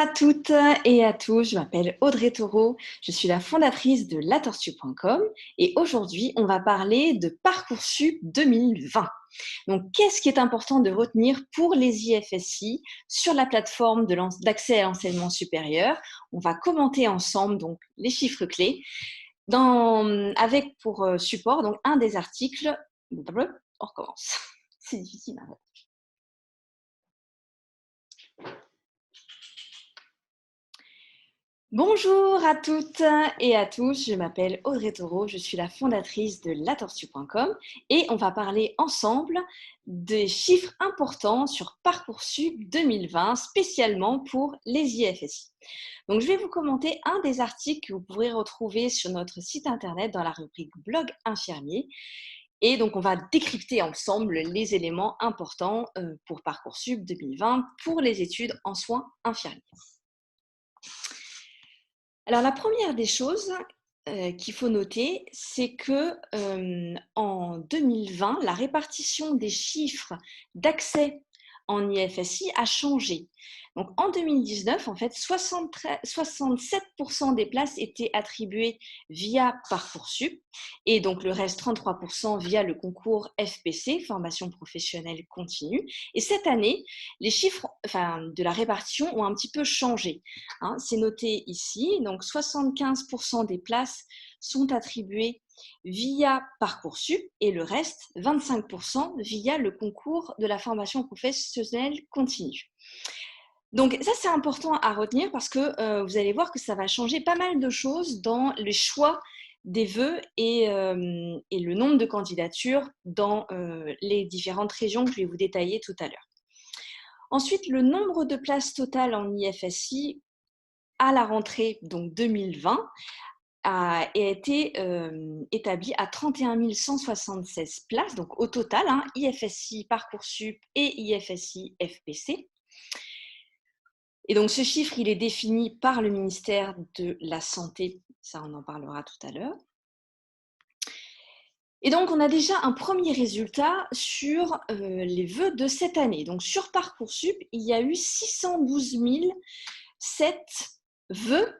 à toutes et à tous, je m'appelle Audrey Taureau, je suis la fondatrice de latortue.com et aujourd'hui on va parler de Parcoursup 2020. Donc qu'est-ce qui est important de retenir pour les IFSI sur la plateforme d'accès à l'enseignement supérieur? On va commenter ensemble donc les chiffres clés avec pour support donc un des articles. On recommence, c'est difficile. Bonjour à toutes et à tous, je m'appelle Audrey Taureau, je suis la fondatrice de latortue.com et on va parler ensemble des chiffres importants sur Parcoursup 2020, spécialement pour les IFSI. Donc je vais vous commenter un des articles que vous pourrez retrouver sur notre site internet dans la rubrique blog infirmier. Et donc on va décrypter ensemble les éléments importants pour Parcoursup 2020 pour les études en soins infirmiers. Alors, la première des choses qu'il faut noter, c'est que en 2020, la répartition des chiffres d'accès en IFSI a changé. Donc, en 2019, en fait, 67% des places étaient attribuées via Parcoursup et donc le reste, 33% via le concours FPC, formation professionnelle continue. Et cette année, les chiffres de la répartition ont un petit peu changé. C'est noté ici, donc 75% des places sont attribuées via Parcoursup et le reste, 25%, via le concours de la formation professionnelle continue. Donc ça, c'est important à retenir parce que vous allez voir que ça va changer pas mal de choses dans les choix des vœux et le nombre de candidatures dans les différentes régions que je vais vous détailler tout à l'heure. Ensuite, le nombre de places totales en IFSI à la rentrée donc 2020 a été établi à 31 176 places, donc au total, IFSI Parcoursup et IFSI FPC. Et donc ce chiffre, il est défini par le ministère de la Santé, ça on en parlera tout à l'heure. Et donc on a déjà un premier résultat sur les vœux de cette année. Donc sur Parcoursup, il y a eu 612 007 vœux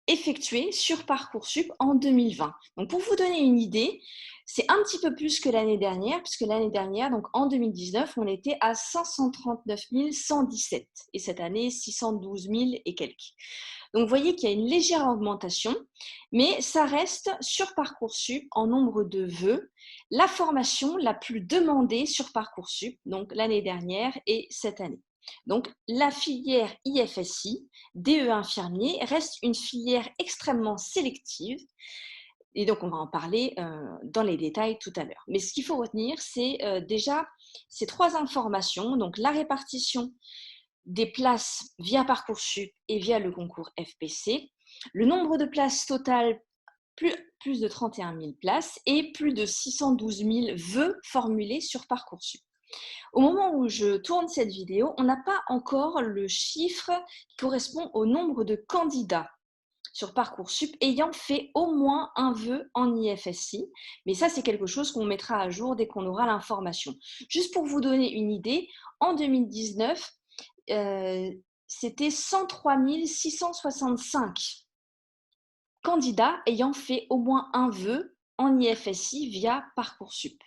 effectués sur Parcoursup en 2020. Donc pour vous donner une idée, c'est un petit peu plus que l'année dernière, puisque l'année dernière, donc en 2019, on était à 539 117 et cette année 612 000 et quelques. Donc vous voyez qu'il y a une légère augmentation, mais ça reste sur Parcoursup en nombre de vœux la formation la plus demandée sur Parcoursup, donc l'année dernière et cette année. Donc, la filière IFSI, DE infirmier, reste une filière extrêmement sélective. Et donc, on va en parler dans les détails tout à l'heure. Mais ce qu'il faut retenir, c'est déjà ces trois informations. Donc, la répartition des places via Parcoursup et via le concours FPC, le nombre de places totales, plus de 31 000 places et plus de 612 000 vœux formulés sur Parcoursup. Au moment où je tourne cette vidéo, on n'a pas encore le chiffre qui correspond au nombre de candidats sur Parcoursup ayant fait au moins un vœu en IFSI. Mais ça, c'est quelque chose qu'on mettra à jour dès qu'on aura l'information. Juste pour vous donner une idée, en 2019, c'était 103 665 candidats ayant fait au moins un vœu en IFSI via Parcoursup.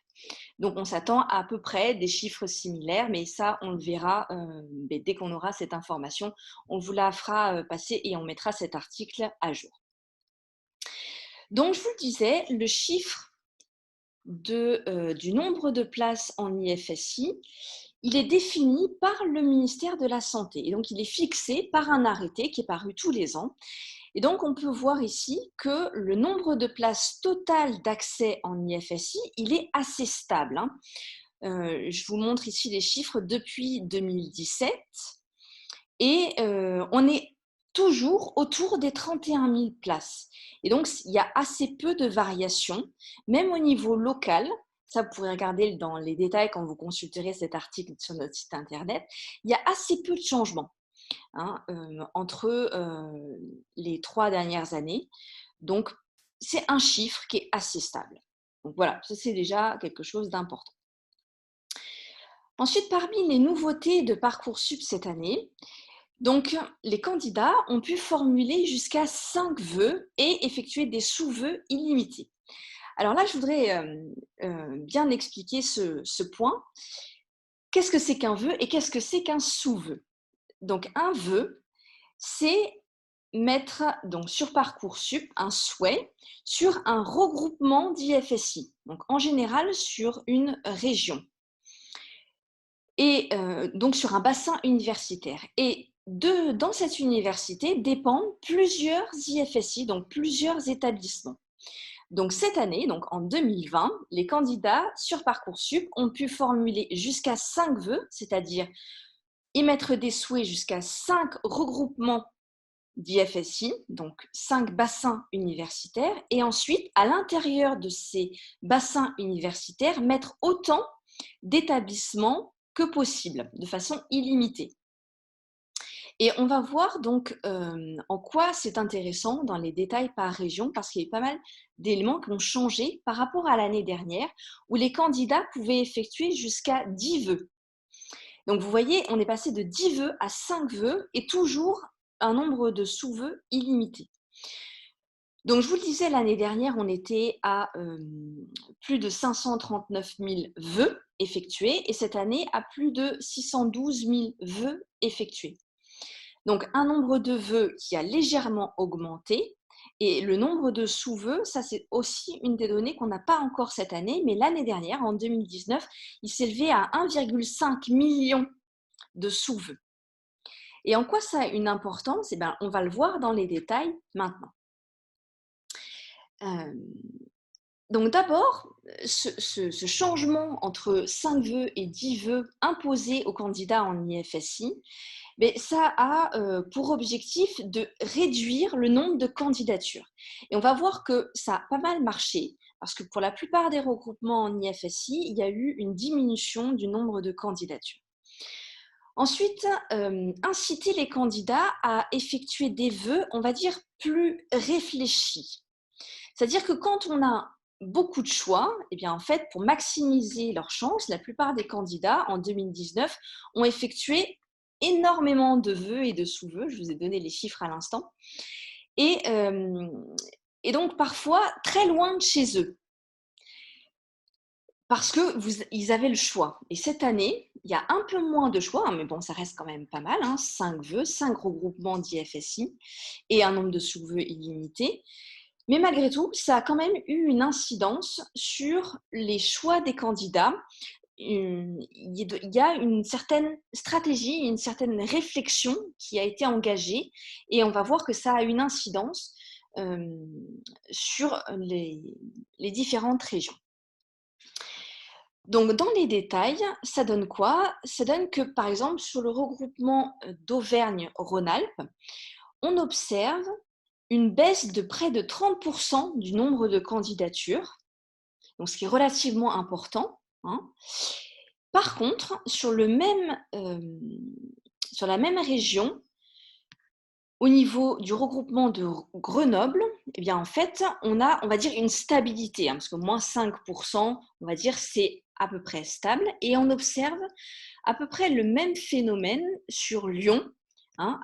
Donc, on s'attend à peu près des chiffres similaires, mais ça, on le verra dès qu'on aura cette information. On vous la fera passer et on mettra cet article à jour. Donc, je vous le disais, le chiffre du nombre de places en IFSI, il est défini par le ministère de la Santé. Et donc, il est fixé par un arrêté qui est paru tous les ans. Et donc, on peut voir ici que le nombre de places totales d'accès en IFSI, il est assez stable. Je vous montre ici les chiffres depuis 2017 et on est toujours autour des 31 000 places. Et donc, il y a assez peu de variations, même au niveau local. Ça, vous pourrez regarder dans les détails quand vous consulterez cet article sur notre site internet. Il y a assez peu de changements entre les 3 dernières années. Donc, c'est un chiffre qui est assez stable. Donc voilà, ça c'est déjà quelque chose d'important. Ensuite, parmi les nouveautés de Parcoursup cette année, Donc, les candidats ont pu formuler jusqu'à 5 vœux et effectuer des sous-vœux illimités. Alors là, je voudrais bien expliquer ce point. Qu'est-ce que c'est qu'un vœu et qu'est-ce que c'est qu'un sous-vœu? Donc, un vœu, c'est mettre donc sur Parcoursup un souhait sur un regroupement d'IFSI, donc en général sur une région et donc sur un bassin universitaire. Et dans cette université dépendent plusieurs IFSI, donc plusieurs établissements. Donc cette année, donc en 2020, les candidats sur Parcoursup ont pu formuler jusqu'à 5 vœux, c'est-à-dire émettre des souhaits jusqu'à 5 regroupements d'IFSI, donc 5 bassins universitaires, et ensuite, à l'intérieur de ces bassins universitaires, mettre autant d'établissements que possible, de façon illimitée. Et on va voir donc en quoi c'est intéressant dans les détails par région, parce qu'il y a pas mal d'éléments qui ont changé par rapport à l'année dernière, où les candidats pouvaient effectuer jusqu'à 10 vœux. Donc vous voyez, on est passé de 10 vœux à 5 vœux et toujours un nombre de sous-vœux illimité. Donc je vous le disais, l'année dernière, on était à plus de 539 000 vœux effectués et cette année à plus de 612 000 vœux effectués. Donc un nombre de vœux qui a légèrement augmenté et le nombre de sous-vœux, ça c'est aussi une des données qu'on n'a pas encore cette année, mais l'année dernière, en 2019, il s'élevait à 1,5 million de sous-vœux. Et en quoi ça a une importance? On va le voir dans les détails maintenant. Donc d'abord, ce changement entre 5 vœux et 10 vœux imposés aux candidats en IFSI, ça a pour objectif de réduire le nombre de candidatures. Et on va voir que ça a pas mal marché, parce que pour la plupart des regroupements en IFSI, il y a eu une diminution du nombre de candidatures. Ensuite, inciter les candidats à effectuer des vœux, on va dire, plus réfléchis. C'est-à-dire que quand on a beaucoup de choix, en fait, pour maximiser leurs chances, la plupart des candidats en 2019 ont effectué énormément de vœux et de sous-vœux. Je vous ai donné les chiffres à l'instant. Et donc, parfois, très loin de chez eux. Parce qu'ils avaient le choix. Et cette année, il y a un peu moins de choix, mais bon, ça reste quand même pas mal, 5 vœux, 5 regroupements d'IFSI et un nombre de sous-vœux illimité. Mais malgré tout, ça a quand même eu une incidence sur les choix des candidats. Il y a une certaine stratégie, une certaine réflexion qui a été engagée et on va voir que ça a une incidence sur les différentes régions. Donc, dans les détails, ça donne quoi? Ça donne que, par exemple, sur le regroupement d'Auvergne-Rhône-Alpes, on observe une baisse de près de 30% du nombre de candidatures, donc ce qui est relativement important. Par contre, sur la même région, au niveau du regroupement de Grenoble, en fait, on va dire une stabilité, parce que moins 5%, on va dire, c'est à peu près stable. Et on observe à peu près le même phénomène sur Lyon,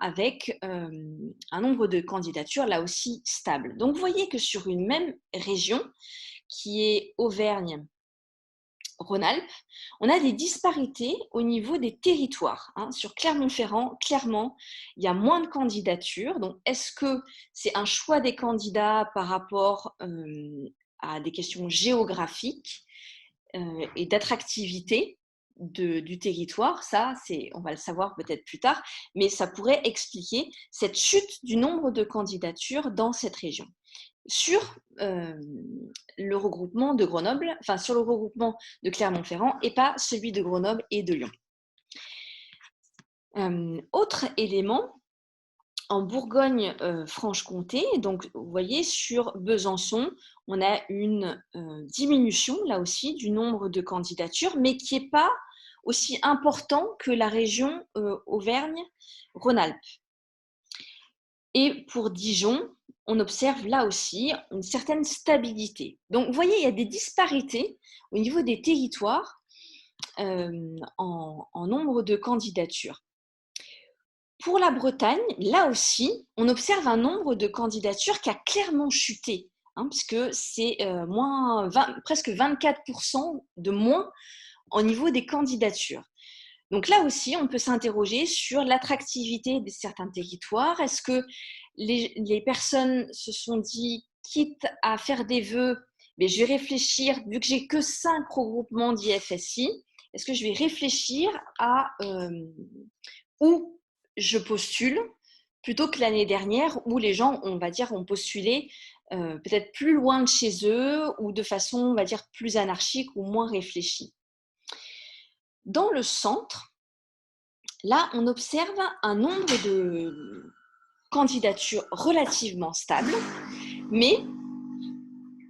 avec un nombre de candidatures là aussi stable. Donc vous voyez que sur une même région, qui est Auvergne-Rhône-Alpes, on a des disparités au niveau des territoires. Sur Clermont-Ferrand, clairement, il y a moins de candidatures. Donc est-ce que c'est un choix des candidats par rapport à des questions géographiques et d'attractivité du territoire? Ça, on va le savoir peut-être plus tard, mais ça pourrait expliquer cette chute du nombre de candidatures dans cette région. Sur le regroupement de Grenoble, enfin sur le regroupement de Clermont-Ferrand et pas celui de Grenoble et de Lyon. Autre élément, en Bourgogne-Franche-Comté, donc vous voyez sur Besançon, on a une diminution là aussi du nombre de candidatures, mais qui n'est pas aussi important que la région Auvergne-Rhône-Alpes. Et pour Dijon, on observe là aussi une certaine stabilité. Donc vous voyez, il y a des disparités au niveau des territoires en nombre de candidatures. Pour la Bretagne, là aussi, on observe un nombre de candidatures qui a clairement chuté, hein, puisque c'est presque 24% de moins au niveau des candidatures. Donc là aussi, on peut s'interroger sur l'attractivité de certains territoires. Est-ce que les personnes se sont dit, quitte à faire des vœux, mais je vais réfléchir, vu que j'ai que 5 regroupements d'IFSI, est-ce que je vais réfléchir à où je postule, plutôt que l'année dernière où les gens, on va dire, ont postulé peut-être plus loin de chez eux ou de façon, on va dire, plus anarchique ou moins réfléchie. Dans le centre, là, on observe un nombre de candidatures relativement stable, mais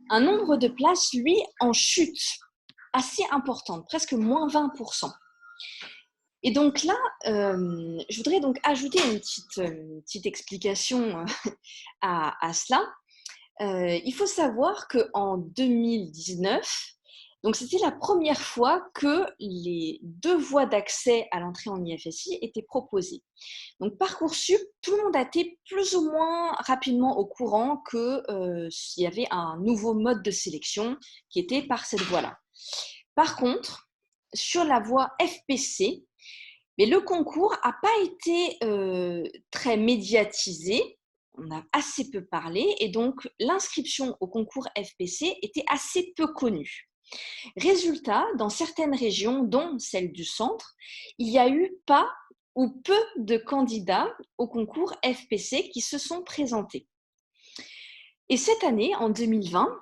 un nombre de places, lui, en chute assez importante, presque moins 20%. Et donc là, je voudrais donc ajouter une petite explication à cela. Il faut savoir qu'en 2019, donc c'était la première fois que les 2 voies d'accès à l'entrée en IFSI étaient proposées. Donc Parcoursup, tout le monde a été plus ou moins rapidement au courant qu'il y avait un nouveau mode de sélection qui était par cette voie-là. Par contre, sur la voie FPC, mais le concours n'a pas été très médiatisé, on a assez peu parlé, et donc l'inscription au concours FPC était assez peu connue. Résultat, dans certaines régions, dont celle du centre, il n'y a eu pas ou peu de candidats au concours FPC qui se sont présentés. Et cette année, en 2020,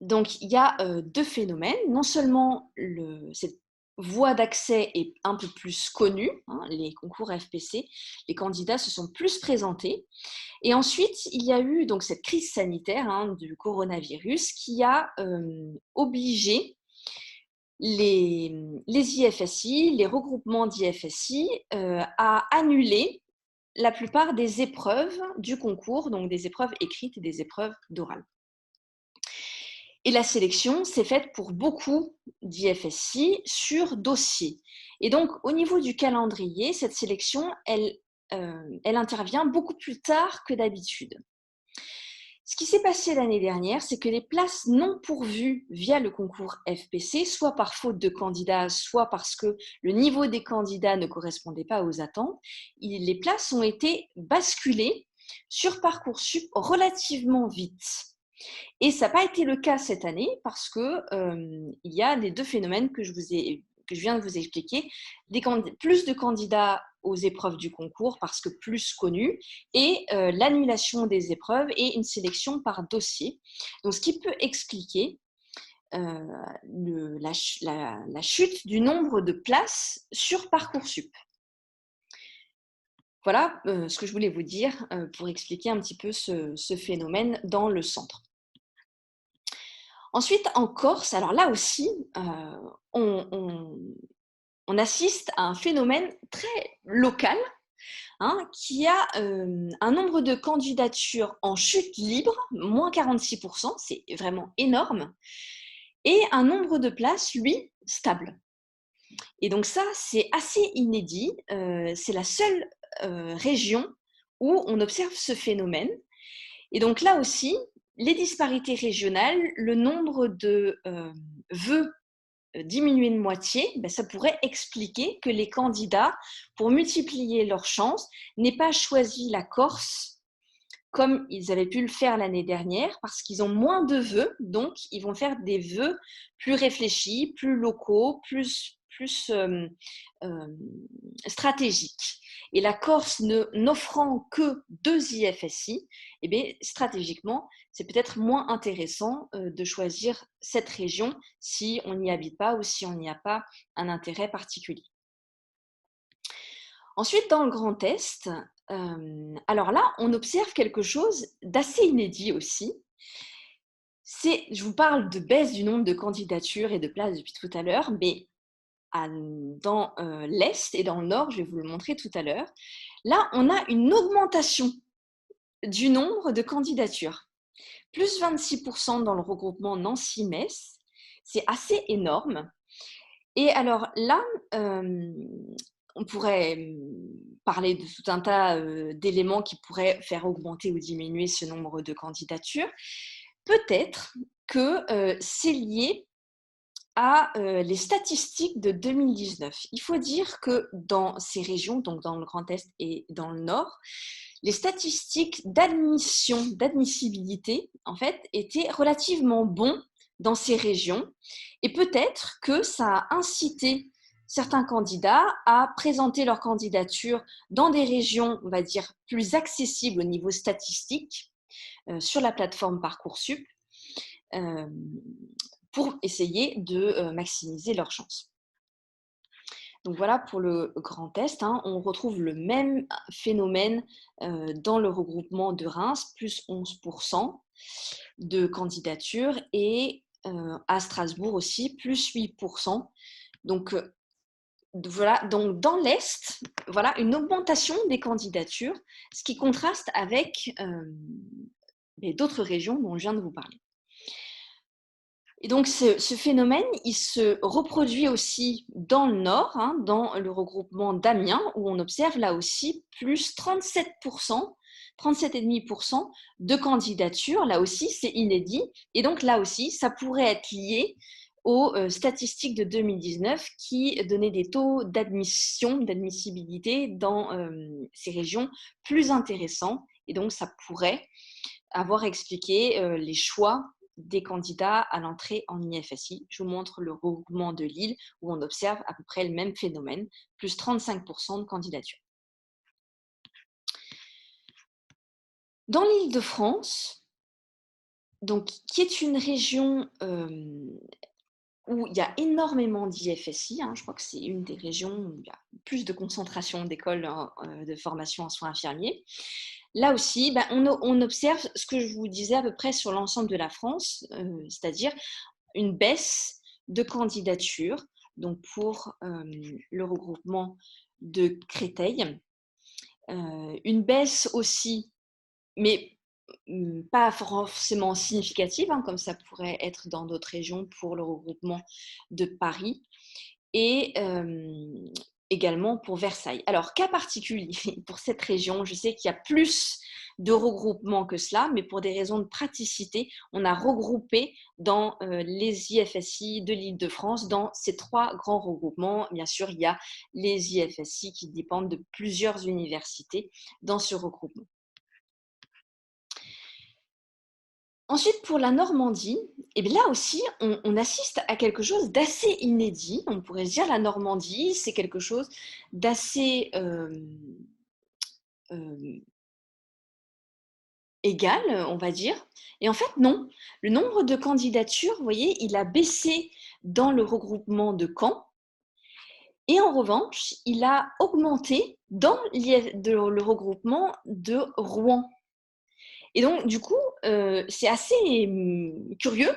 donc il y a 2 phénomènes. Non seulement cette voie d'accès est un peu plus connue, hein, les concours FPC, les candidats se sont plus présentés. Et ensuite, il y a eu donc cette crise sanitaire, hein, du coronavirus qui a obligé les IFSI, les regroupements d'IFSI, à annuler la plupart des épreuves du concours, donc des épreuves écrites et des épreuves d'oral. Et la sélection s'est faite pour beaucoup d'IFSI sur dossier. Et donc, au niveau du calendrier, cette sélection, elle intervient beaucoup plus tard que d'habitude. Ce qui s'est passé l'année dernière, c'est que les places non pourvues via le concours FPC, soit par faute de candidats, soit parce que le niveau des candidats ne correspondait pas aux attentes, les places ont été basculées sur Parcoursup relativement vite. Et ça n'a pas été le cas cette année parce que il y a les 2 phénomènes que je viens de vous expliquer, plus de candidats aux épreuves du concours parce que plus connus, et l'annulation des épreuves et une sélection par dossier. Donc, ce qui peut expliquer la chute du nombre de places sur Parcoursup. Voilà ce que je voulais vous dire pour expliquer un petit peu ce phénomène dans le centre. Ensuite, en Corse, alors là aussi, on assiste à un phénomène très local, hein, qui a un nombre de candidatures en chute libre, moins 46%, c'est vraiment énorme, et un nombre de places, lui, stable. Et donc ça, c'est assez inédit. C'est la seule région où on observe ce phénomène. Et donc là aussi, les disparités régionales, le nombre de vœux diminué de moitié, ça pourrait expliquer que les candidats, pour multiplier leurs chances, n'aient pas choisi la Corse comme ils avaient pu le faire l'année dernière, parce qu'ils ont moins de vœux, donc ils vont faire des vœux plus réfléchis, plus locaux, plus stratégiques. Et la Corse n'offrant que 2 IFSI, eh bien, stratégiquement, c'est peut-être moins intéressant de choisir cette région si on n'y habite pas ou si on n'y a pas un intérêt particulier. Ensuite, dans le Grand Est, alors là, on observe quelque chose d'assez inédit aussi. Je vous parle de baisse du nombre de candidatures et de places depuis tout à l'heure, mais dans l'Est et dans le Nord, je vais vous le montrer tout à l'heure, là, on a une augmentation du nombre de candidatures. Plus 26% dans le regroupement Nancy-Metz, c'est assez énorme. Et alors là, on pourrait parler de tout un tas d'éléments qui pourraient faire augmenter ou diminuer ce nombre de candidatures. Peut-être que c'est lié à les statistiques de 2019. Il faut dire que dans ces régions, donc dans le Grand Est et dans le Nord, les statistiques d'admissibilité, en fait, étaient relativement bons dans ces régions. Et peut-être que ça a incité certains candidats à présenter leur candidature dans des régions, on va dire, plus accessibles au niveau statistique sur la plateforme Parcoursup pour essayer de maximiser leurs chances. Donc voilà pour le Grand Est, hein, on retrouve le même phénomène dans le regroupement de Reims, plus 11% de candidatures, et à Strasbourg aussi, plus 8%. Donc voilà, donc dans l'Est, voilà une augmentation des candidatures, ce qui contraste avec d'autres régions dont je viens de vous parler. Et donc, ce phénomène, il se reproduit aussi dans le Nord, hein, dans le regroupement d'Amiens, où on observe là aussi plus 37%, 37,5% de candidatures. Là aussi, c'est inédit. Et donc, là aussi, ça pourrait être lié aux statistiques de 2019 qui donnaient des taux d'admissibilité dans ces régions plus intéressants. Et donc, ça pourrait avoir expliqué les choix des candidats à l'entrée en IFSI. Je vous montre le regroupement de Lille où on observe à peu près le même phénomène, plus 35% de candidatures. Dans l'Île-de-France, donc, qui est une région où il y a énormément d'IFSI, hein, je crois que c'est une des régions où il y a plus de concentration d'écoles de formation en soins infirmiers. Là aussi, on observe ce que je vous disais à peu près sur l'ensemble de la France, c'est-à-dire une baisse de candidatures, donc pour le regroupement de Créteil. Une baisse aussi, mais pas forcément significative, hein, comme ça pourrait être dans d'autres régions pour le regroupement de Paris. Et également pour Versailles. Alors, cas particulier pour cette région, je sais qu'il y a plus de regroupements que cela, mais pour des raisons de praticité, on a regroupé dans les IFSI de l'Île-de-France, dans ces 3 grands regroupements. Bien sûr, il y a les IFSI qui dépendent de plusieurs universités dans ce regroupement. Ensuite, pour la Normandie, et bien là aussi, on assiste à quelque chose d'assez inédit. On pourrait se dire la Normandie, c'est quelque chose d'assez égal, on va dire. Et en fait, non. Le nombre de candidatures, vous voyez, il a baissé dans le regroupement de Caen. Et en revanche, il a augmenté dans le regroupement de Rouen. Et donc, du coup, c'est assez curieux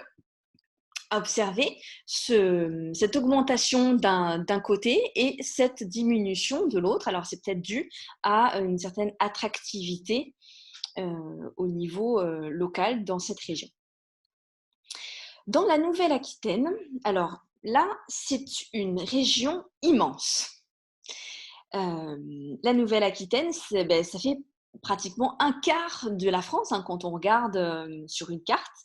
à observer cette augmentation d'un côté et cette diminution de l'autre. Alors, c'est peut-être dû à une certaine attractivité au niveau local dans cette région. Dans la Nouvelle-Aquitaine, alors là, c'est une région immense. La Nouvelle-Aquitaine, ça fait pratiquement un quart de la France hein, quand on regarde sur une carte.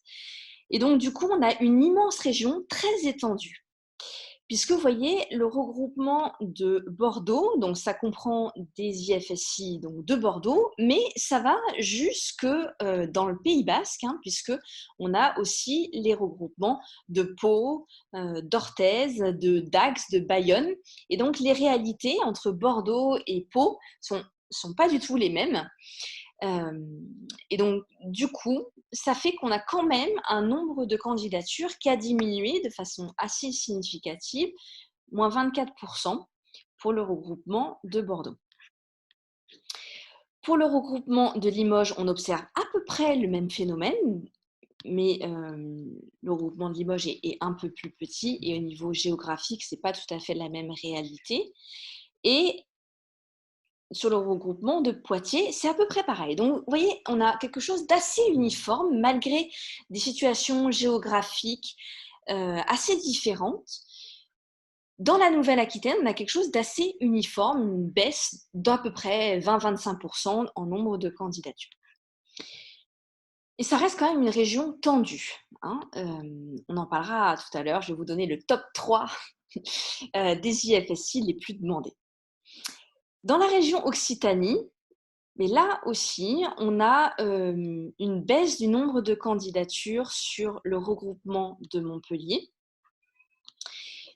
Et donc, du coup, on a une immense région très étendue. Puisque vous voyez, le regroupement de Bordeaux, donc ça comprend des IFSI donc de Bordeaux, mais ça va jusque dans le Pays Basque, hein, puisque on a aussi les regroupements de Pau, d'Orthez, de Dax, de Bayonne. Et donc les réalités entre Bordeaux et Pau sont pas du tout les mêmes. Et donc, du coup, ça fait qu'on a quand même un nombre de candidatures qui a diminué de façon assez significative, moins 24% pour le regroupement de Bordeaux. Pour le regroupement de Limoges, on observe à peu près le même phénomène, mais le regroupement de Limoges est un peu plus petit et au niveau géographique, ce n'est pas tout à fait la même réalité. Et sur le regroupement de Poitiers, c'est à peu près pareil. Donc, vous voyez, on a quelque chose d'assez uniforme, malgré des situations géographiques assez différentes. Dans la Nouvelle-Aquitaine, on a quelque chose d'assez uniforme, une baisse d'à peu près 20-25% en nombre de candidatures. Et ça reste quand même une région tendue, hein. On en parlera tout à l'heure, je vais vous donner le top 3 des IFSI les plus demandés. Dans la région Occitanie, mais là aussi, on a une baisse du nombre de candidatures sur le regroupement de Montpellier.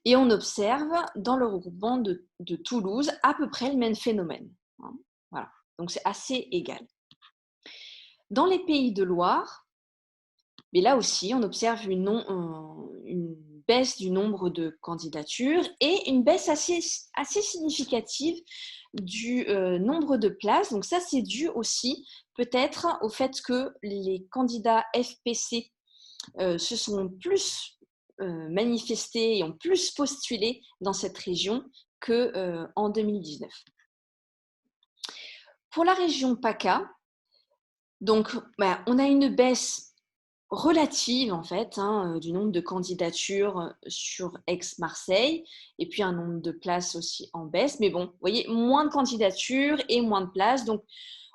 Et on observe dans le regroupement de Toulouse à peu près le même phénomène, hein. Voilà. Donc c'est assez égal. Dans les Pays de Loire, mais là aussi, on observe une baisse du nombre de candidatures et une baisse assez significative du nombre de places. Donc ça, c'est dû aussi peut-être au fait que les candidats FPC se sont plus manifestés et ont plus postulé dans cette région qu'en 2019. Pour la région PACA, donc, on a une baisse relative en fait, hein, du nombre de candidatures sur Aix-Marseille et puis un nombre de places aussi en baisse. Mais bon, vous voyez, moins de candidatures et moins de places. Donc,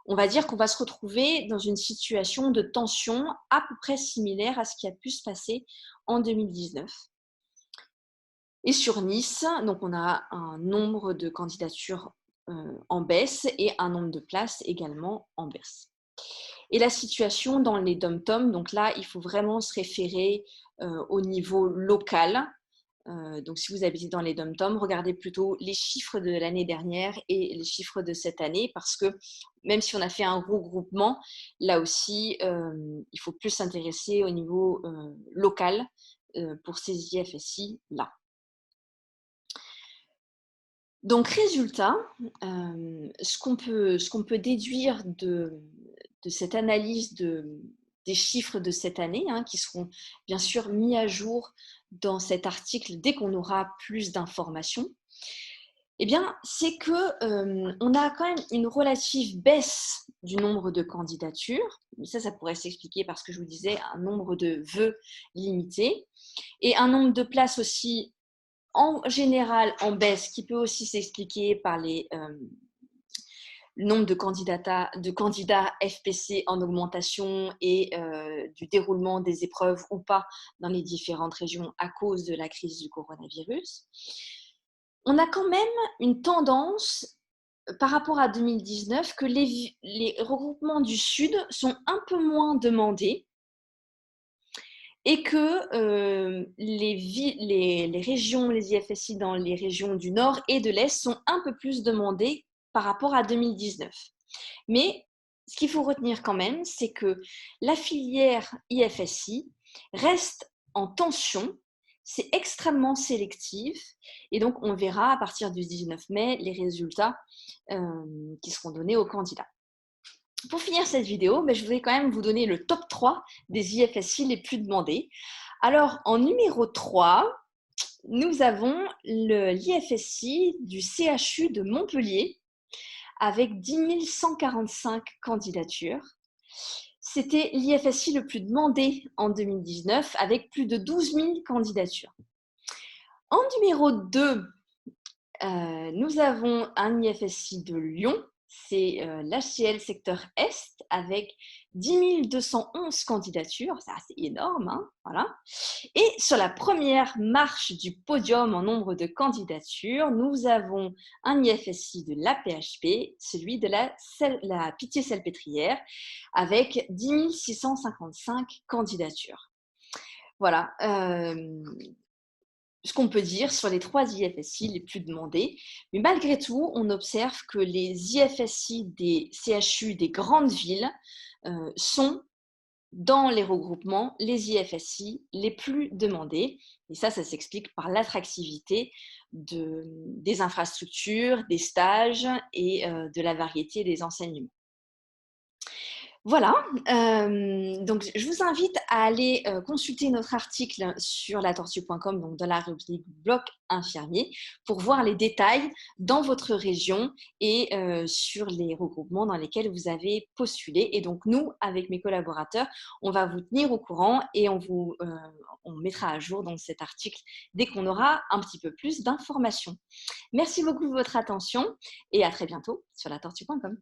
on va dire qu'on va se retrouver dans une situation de tension à peu près similaire à ce qui a pu se passer en 2019. Et sur Nice, donc on a un nombre de candidatures en baisse et un nombre de places également en baisse. Et la situation dans les DOM-TOM, donc là, il faut vraiment se référer au niveau local. Donc, si vous habitez dans les DOM-TOM, regardez plutôt les chiffres de l'année dernière et les chiffres de cette année, parce que même si on a fait un regroupement, là aussi, il faut plus s'intéresser au niveau local pour ces IFSI-là. Donc, résultat, ce qu'on peut déduire de cette analyse des chiffres de cette année, hein, qui seront bien sûr mis à jour dans cet article dès qu'on aura plus d'informations, eh bien, c'est qu'on a quand même une relative baisse du nombre de candidatures. Mais ça pourrait s'expliquer parce que je vous disais un nombre de vœux limité et un nombre de places aussi en général en baisse, qui peut aussi s'expliquer par le nombre de candidats FPC en augmentation et du déroulement des épreuves ou pas dans les différentes régions à cause de la crise du coronavirus. On a quand même une tendance par rapport à 2019 que les regroupements du Sud sont un peu moins demandés et que les régions, les IFSI dans les régions du Nord et de l'Est sont un peu plus demandées par rapport à 2019. Mais ce qu'il faut retenir quand même, c'est que la filière IFSI reste en tension, c'est extrêmement sélectif et donc on verra à partir du 19 mai les résultats qui seront donnés aux candidats. Pour finir cette vidéo, je voulais quand même vous donner le top 3 des IFSI les plus demandés. Alors, en numéro 3, nous avons l'IFSI du CHU de Montpellier avec 10 145 candidatures. C'était l'IFSI le plus demandé en 2019 avec plus de 12 000 candidatures. En numéro 2, nous avons un IFSI de Lyon, c'est l'HCL secteur Est avec 10 211 candidatures, c'est assez énorme, hein, voilà. Et sur la première marche du podium en nombre de candidatures, nous avons un IFSI de l'APHP, celui de la Pitié-Salpêtrière, avec 10 655 candidatures. Voilà. Ce qu'on peut dire sur les 3 IFSI les plus demandés. Mais malgré tout, on observe que les IFSI des CHU des grandes villes sont dans les regroupements les IFSI les plus demandés. Et ça s'explique par l'attractivité des infrastructures, des stages et de la variété des enseignements. Voilà, donc je vous invite à aller, consulter notre article sur latortue.com, donc dans la rubrique bloc infirmier, pour voir les détails dans votre région et sur les regroupements dans lesquels vous avez postulé. Et donc nous, avec mes collaborateurs, on va vous tenir au courant et on mettra à jour donc cet article dès qu'on aura un petit peu plus d'informations. Merci beaucoup de votre attention et à très bientôt sur latortue.com.